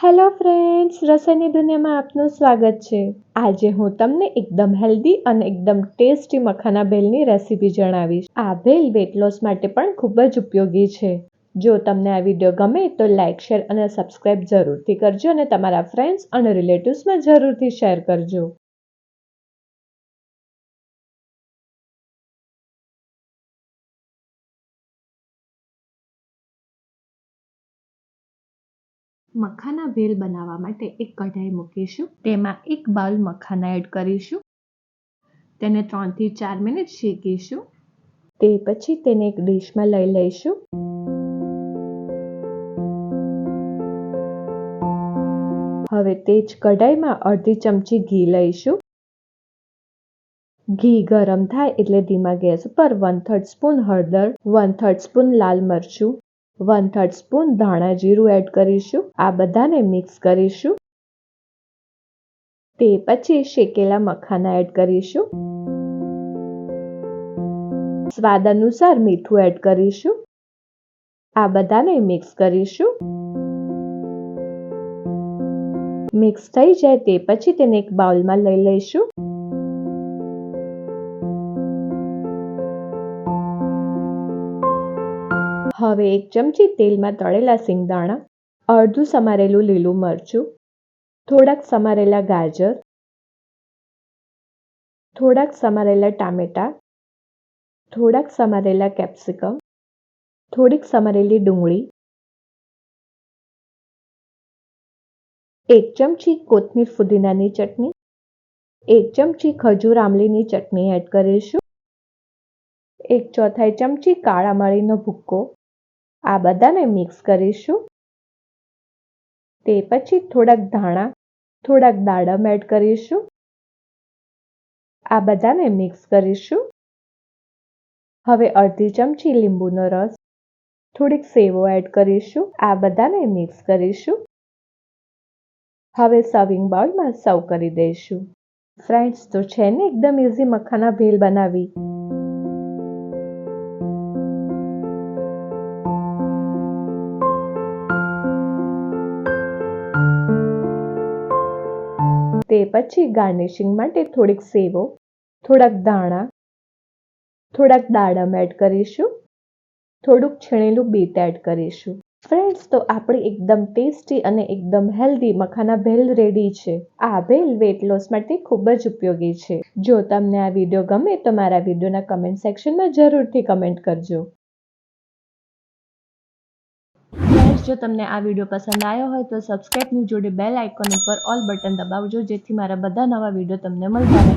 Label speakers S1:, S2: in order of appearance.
S1: Hello friends, રસોઈની દુનિયામાં આપનું સ્વાગત છે। આજે હું તમને એકદમ હેલ્ધી અને એકદમ ટેસ્ટી મખાના ભેલની રેસીપી જણાવીશ। આ ભેલ વેટ લોસ માટે પણ ખૂબ જ ઉપયોગી છે। જો તમને આ વિડીયો ગમે તો લાઇક, શેર અને સબસ્ક્રાઇબ જરૂરથી કરજો અને તમારા ફ્રેન્ડ્સ અને રિલેટિવ્સમાં જરૂરથી શેર કરજો। મખાના ભેલ બનાવવા માટે એક કઢાઈ મૂકીશું। તેમાં એક બાઉલ મખાના એડ કરીશું। તેને 3 થી 4 મિનિટ શેકીશું। તે પછી તેને એક ડીશમાં લઈ લઈશું। હવે તે જ કઢાઈમાં અડધી ચમચી ઘી લઈશું। ઘી ગરમ થાય એટલે ધીમા ગેસ પર 1/3 સ્પૂન હળદર, 1/3 સ્પૂન લાલ મરચું, 1/3 સ્પૂન ધાણા જીરું એડ કરીશું। આ બધાને મિક્સ કરીશું। તે પછી શેકેલા મખાના એડ કરીશું। સ્વાદ અનુસાર મીઠું એડ કરીશું। આ બધાને મિક્સ કરીશું। મિક્સ થઈ જાય તે પછી તેને એક બાઉલમાં લઈ લઈશું। હવે એક ચમચી તેલમાં તળેલા સિંગદાણા, અડધું સમારેલું લીલું મરચું, થોડાક સમારેલા ગાજર, થોડાક સમારેલા ટામેટા, થોડાક સમારેલા કેપ્સિકમ, થોડીક સમારેલી ડુંગળી, 1 ચમચી કોથમીર ફુદીનાની ચટણી, 1 ચમચી ખજૂર આમલીની ચટણી એડ કરીશું। 1/4 ચમચી કાળા મરીનો ભૂક્કો। આ બધાને મિક્સ કરીશું। તે પછી થોડાક ધાણા, થોડાક દાડમ એડ કરીશું। આ બધાને મિક્સ કરીશું। હવે અડધી ચમચી લીંબુનો રસ, થોડીક સેવો એડ કરીશું। આ બધાને મિક્સ કરીશું। હવે સર્વિંગ બાઉલમાં સર્વ કરી દઈશું। ફ્રેન્ડ્સ, તો છે ને એકદમ ઇઝી મખાના ભેલ બનાવી। તે પછી ગાર્નિશિંગ માટે થોડીક સેવો, થોડાક ધાણા, થોડાક દાડમ એડ કરીશું। થોડુંક છીણેલું બીટ એડ કરીશું। ફ્રેન્ડ્સ, તો આપણી એકદમ ટેસ્ટી અને એકદમ હેલ્ધી મખાના ભેલ રેડી છે। આ ભેલ વેટ લોસ માટે ખૂબ જ ઉપયોગી છે। જો તમને આ વિડીયો ગમે તો મારા વિડીયોના કમેન્ટ સેક્શનમાં જરૂરથી કમેન્ટ કરજો। ફ્રેન્ડ્સ, જો તમને આ વિડીયો પસંદ આવ્યો હોય તો સબસ્ક્રાઇબની જોડે બેલ આઇકોન ઉપર ઓલ બટન દબાવજો, જેથી મારા બધા નવા વિડીયો તમને મળતા રહે।